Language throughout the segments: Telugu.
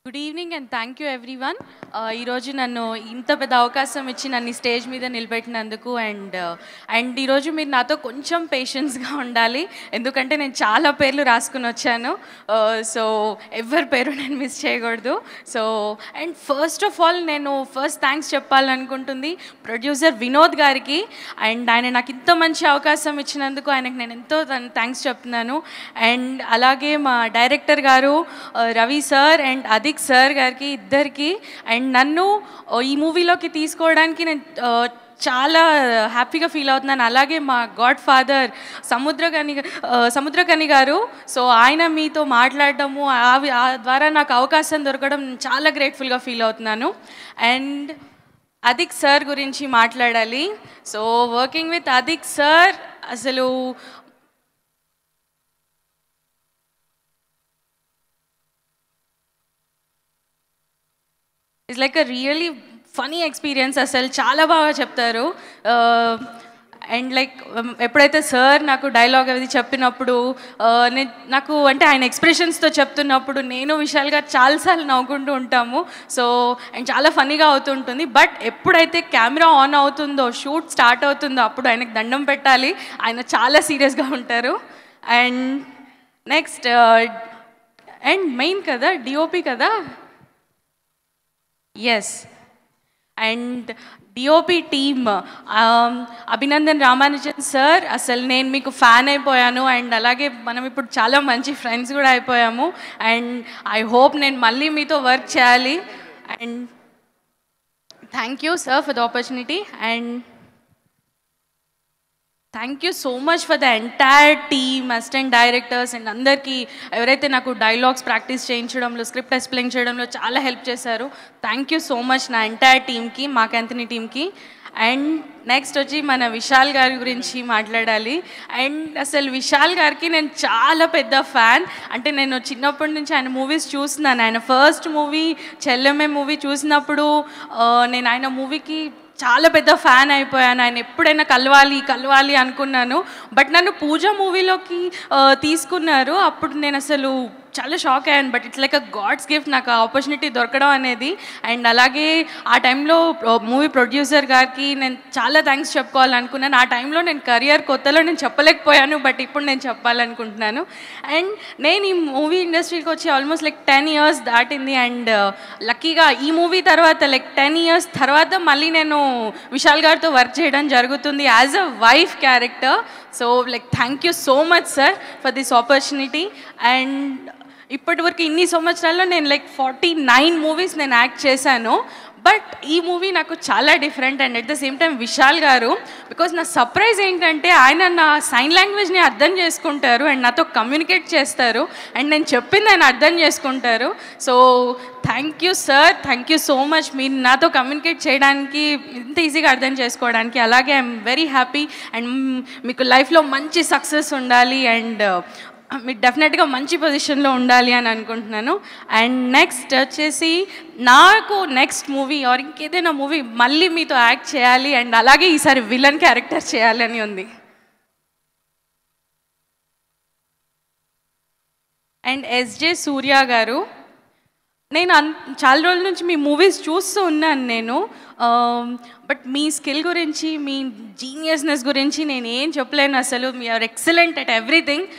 Good evening and thank you everyone. ఈరోజు నన్ను ఇంత పెద్ద అవకాశం ఇచ్చి నన్ను స్టేజ్ మీద నిలబెట్టినందుకు అండ్ ఈరోజు మీరు నాతో కొంచెం పేషెన్స్గా ఉండాలి, ఎందుకంటే నేను చాలా పేర్లు రాసుకుని వచ్చాను. సో ఎవరి పేరు నేను మిస్ చేయకూడదు. So and first of all నేను థ్యాంక్స్ చెప్పాలనుకుంటుంది ప్రొడ్యూసర్ వినోద్ గారికి. అండ్ ఆయన నాకు ఇంత మంచి అవకాశం ఇచ్చినందుకు ఆయనకు నేను ఎంతో థ్యాంక్స్ చెప్తున్నాను. అండ్ అలాగే మా డైరెక్టర్ గారు Ravi sir and Adhik sir గారికి, ఇద్దరికి. అండ్ నన్ను ఈ మూవీలోకి తీసుకోవడానికి నేను చాలా హ్యాపీగా ఫీల్ అవుతున్నాను. అలాగే మా గాడ్ ఫాదర్ సముద్రకని గారు. సో ఆయన మీతో మాట్లాడటము ఆ ద్వారా నాకు అవకాశం దొరకడం చాలా గ్రేట్ఫుల్గా ఫీల్ అవుతున్నాను. అండ్ అదిక్ సార్ గురించి మాట్లాడాలి. So working with Adhik sir అసలు it's like a really funny experience. అసలు చాలా బాగా చెప్తారు. అండ్ లైక్ ఎప్పుడైతే సార్ నాకు డైలాగ్ అది చెప్పినప్పుడు నాకు అంటే ఆయన ఎక్స్ప్రెషన్స్తో చెప్తున్నప్పుడు నేను విశాల్ గారు చాలాసార్లు నవ్వుకుంటూ ఉంటాము. సో అండ్ చాలా ఫనీగా అవుతుంటుంది. బట్ ఎప్పుడైతే కెమెరా ఆన్ అవుతుందో, షూట్ స్టార్ట్ అవుతుందో అప్పుడు ఆయనకు దండం పెట్టాలి. ఆయన చాలా సీరియస్గా ఉంటారు. అండ్ నెక్స్ట్ అండ్ మెయిన్ కదా డిఓపి కదా. Yes. And DOP team Abhinandan Ramanujan sir, అసలు నేను మీకు ఫ్యాన్ అయిపోయాను. అండ్ అలాగే మనం ఇప్పుడు చాలా మంచి ఫ్రెండ్స్ కూడా అయిపోయాము. అండ్ ఐ హోప్ నేను మళ్ళీ మీతో వర్క్ చేయాలి. And thank you sir for the opportunity. And thank you so much for the entire team, assistant directors and అందరికీ ఎవరైతే నాకు డైలాగ్స్ ప్రాక్టీస్ చేయించడంలో, స్క్రిప్ట్ ఎక్స్ప్లెయిన్ చేయడంలో చాలా హెల్ప్ చేశారు. థ్యాంక్ యూ సో మచ్ నా ఎంటైర్ టీమ్కి, మాక్ యాంథనీ టీమ్కి. అండ్ నెక్స్ట్ వచ్చి మన విశాల్ గారి గురించి మాట్లాడాలి. అండ్ అసలు విశాల్ గారికి నేను చాలా పెద్ద ఫ్యాన్. అంటే నేను చిన్నప్పటి నుంచి ఆయన మూవీస్ చూస్తున్నాను. ఆయన ఫస్ట్ మూవీ చెల్లెమ్మే మూవీ చూసినప్పుడు నేను ఆయన మూవీకి చాలా పెద్ద ఫ్యాన్ అయిపోయాను. ఆయన ఎప్పుడైనా కలవాలి అనుకున్నాను. బట్ నన్ను పూజ మూవీలోకి తీసుకున్నారు. అప్పుడు నేను అసలు చాలా షాక్ అయ్యాను. But it's like a God's gift నాకు ఆ ఆపర్చునిటీ దొరకడం అనేది. అండ్ అలాగే ఆ టైంలో మూవీ ప్రొడ్యూసర్ గారికి నేను చాలా థ్యాంక్స్ చెప్పుకోవాలనుకున్నాను. ఆ టైంలో నేను కెరియర్ కొత్తలో నేను చెప్పలేకపోయాను, బట్ ఇప్పుడు నేను చెప్పాలనుకుంటున్నాను. అండ్ నేను ఈ మూవీ ఇండస్ట్రీకి వచ్చి ఆల్మోస్ట్ లైక్ 10 years దాటింది. అండ్ లక్కీగా ఈ మూవీ తర్వాత లైక్ 10 years తర్వాత మళ్ళీ నేను విశాల్ గారితో వర్క్ చేయడం జరుగుతుంది as a wife character. So like thank you so much sir for this opportunity. And ఇప్పటి వరకు ఇన్ని సంవత్సరాల్లో నేను లైక్ 49 మూవీస్ నేను యాక్ట్ చేశాను. బట్ ఈ మూవీ నాకు చాలా different. And at the same time Vishal గారు, బికాజ్ నా సర్ప్రైజ్ ఏంటంటే ఆయన నా సైన్ లాంగ్వేజ్ని అర్థం చేసుకుంటారు అండ్ నాతో కమ్యూనికేట్ చేస్తారు. అండ్ నేను చెప్పింది ఆయన అర్థం చేసుకుంటారు. So thank you sir, thank you so much మీరు నాతో కమ్యూనికేట్ చేయడానికి, ఇంత ఈజీగా అర్థం చేసుకోవడానికి. అలాగే ఐఎమ్ వెరీ హ్యాపీ. అండ్ మీకు లైఫ్లో మంచి సక్సెస్ ఉండాలి అండ్ మీరు డెఫినెట్గా మంచి పొజిషన్లో ఉండాలి అని అనుకుంటున్నాను. అండ్ నెక్స్ట్ వచ్చేసి నాకు నెక్స్ట్ మూవీ ఆర్ ఇంకేదైనా మూవీ మళ్ళీ మీతో యాక్ట్ చేయాలి అండ్ అలాగే ఈసారి విలన్ క్యారెక్టర్ చేయాలని ఉంది. అండ్ ఎస్జే సూర్య గారు, నేను చాలా రోజుల నుంచి మీ మూవీస్ చూస్తూ ఉన్నాను నేను. బట్ మీ స్కిల్ గురించి, మీ జీనియస్నెస్ గురించి నేను ఏం చెప్పలేను. అసలు మీ are excellent at everything.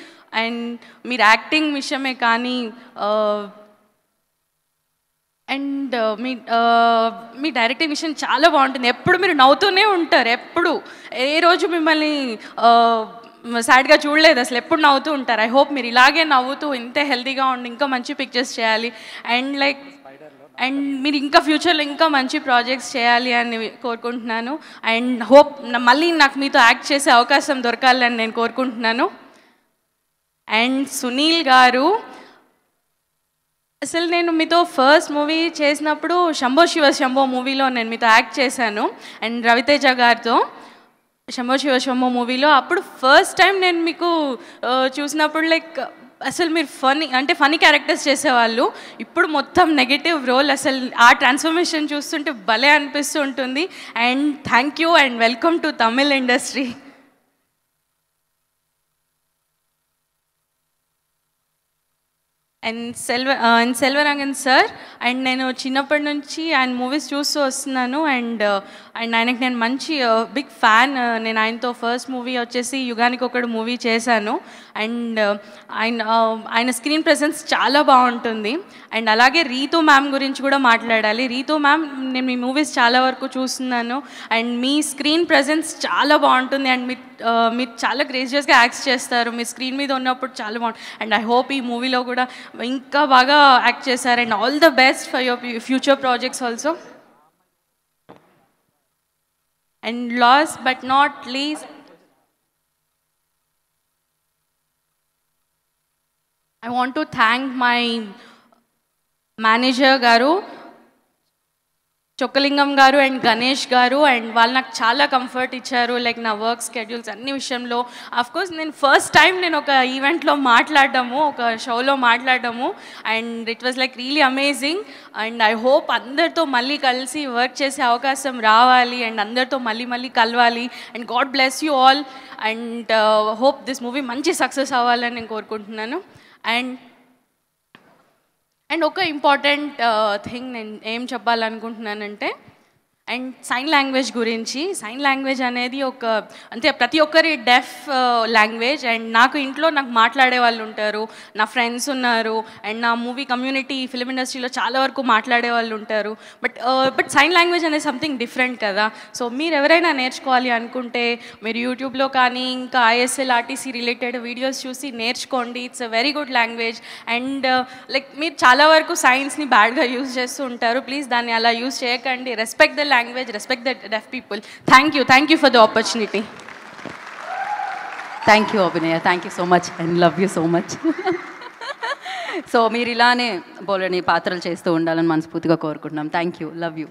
And మీరు యాక్టింగ్ విషయమే కానీ అండ్ మీ డైరెక్టింగ్ విషయం చాలా బాగుంటుంది. ఎప్పుడు మీరు నవ్వుతూనే ఉంటారు. ఎప్పుడు ఏ రోజు మిమ్మల్ని సాడ్గా చూడలేదు. అసలు ఎప్పుడు నవ్వుతూ ఉంటారు. ఐ హోప్ మీరు ఇలాగే నవ్వుతూ ఇంతే హెల్తీగా ఉండి ఇంకా మంచి పిక్చర్స్ చేయాలి. అండ్ లైక్ అండ్ మీరు ఇంకా ఫ్యూచర్లో ఇంకా మంచి ప్రాజెక్ట్స్ చేయాలి అని కోరుకుంటున్నాను. అండ్ హోప్ మళ్ళీ నాకు మీతో యాక్ట్ చేసే అవకాశం దొరకాలని నేను కోరుకుంటున్నాను. అండ్ సునీల్ గారు, అసలు నేను మీతో ఫస్ట్ మూవీ చేసినప్పుడు శంభో శివ శంభో మూవీలో నేను మీతో యాక్ట్ చేశాను. అండ్ రవితేజ గారితో శంభో శివ శంభో మూవీలో. అప్పుడు ఫస్ట్ టైం నేను మీకు చూసినప్పుడు లైక్ అసలు మీరు ఫనీ క్యారెక్టర్స్ చేసేవాళ్ళు. ఇప్పుడు మొత్తం నెగటివ్ రోల్. అసలు ఆ ట్రాన్స్ఫర్మేషన్ చూస్తుంటే భలే అనిపిస్తూ ఉంటుంది. And thank you and welcome to Tamil industry. And Selvarangan sir, and నేను చిన్నప్పటి నుంచి ఆయన మూవీస్ చూస్తూ వస్తున్నాను. అండ్ ఆయనకి నేను మంచి బిగ్ ఫ్యాన్. నేను ఆయనతో ఫస్ట్ మూవీ వచ్చేసి యుగానికి ఒకడు మూవీ చేశాను. అండ్ ఆయన స్క్రీన్ ప్రెసెన్స్ చాలా బాగుంటుంది. అండ్ అలాగే రీతూ మ్యామ్ గురించి కూడా మాట్లాడాలి. రీతూ మ్యామ్, నేను మీ మూవీస్ చాలా వరకు చూస్తున్నాను అండ్ మీ స్క్రీన్ ప్రెసెన్స్ చాలా బాగుంటుంది. అండ్ మీరు చాలా గ్రేసియస్గా యాక్ట్ చేస్తారు. మీ స్క్రీన్ మీద ఉన్నప్పుడు చాలా బాగుంటుంది. అండ్ ఐ హోప్ ఈ మూవీలో కూడా ఇంకా బాగా యాక్ట్ చేశారు. And all the best for your future projects also. And last but not least, I want to thank my manager garu, Chokkalingam గారు అండ్ గణేష్ గారు. అండ్ వాళ్ళు నాకు చాలా కంఫర్ట్ ఇచ్చారు, లైక్ నా వర్క్ స్కెడ్యూల్స్ అన్ని విషయంలో. అఫ్కోర్స్ నేను ఫస్ట్ టైం నేను ఒక ఈవెంట్లో మాట్లాడడము, ఒక షోలో మాట్లాడడము, and it was like really amazing. And I hope అందరితో మళ్ళీ కలిసి వర్క్ చేసే అవకాశం రావాలి అండ్ అందరితో మళ్ళీ కలవాలి. And God bless you all. And hope this movie మంచి సక్సెస్ అవ్వాలని నేను కోరుకుంటున్నాను. అండ్ ఒక ఇంపార్టెంట్ థింగ్ నేను ఏం చెప్పాలనుకుంటున్నానంటే, అండ్ సైన్ లాంగ్వేజ్ గురించి. సైన్ లాంగ్వేజ్ అనేది అంటే ప్రతి ఒక్కరి డెఫ్ లాంగ్వేజ్. అండ్ నాకు ఇంట్లో మాట్లాడే వాళ్ళు ఉంటారు, నా ఫ్రెండ్స్ ఉన్నారు, అండ్ నా మూవీ కమ్యూనిటీ ఫిలిం ఇండస్ట్రీలో చాలా వరకు మాట్లాడే వాళ్ళు ఉంటారు. బట్ సైన్ లాంగ్వేజ్ అనేది సంథింగ్ డిఫరెంట్ కదా. సో మీరు ఎవరైనా నేర్చుకోవాలి అనుకుంటే మీరు యూట్యూబ్లో కానీ ఇంకా ISL RTC రిలేటెడ్ వీడియోస్ చూసి నేర్చుకోండి. It's a very good language. And like మీరు చాలా వరకు సైన్స్ని బ్యాడ్గా యూజ్ చేస్తూ ఉంటారు. ప్లీజ్ దాన్ని అలా యూజ్ చేయకండి. Respect the language, respect the deaf people. Thank you for the opportunity. Thank you Abhinaya, thank you so much and love you so much. So మీరు ఇలానే బోలని పాత్రలు చేస్తూ ఉండాలని మనస్ఫూర్తిగా కోరుకుంటున్నాం. Thank you, love you.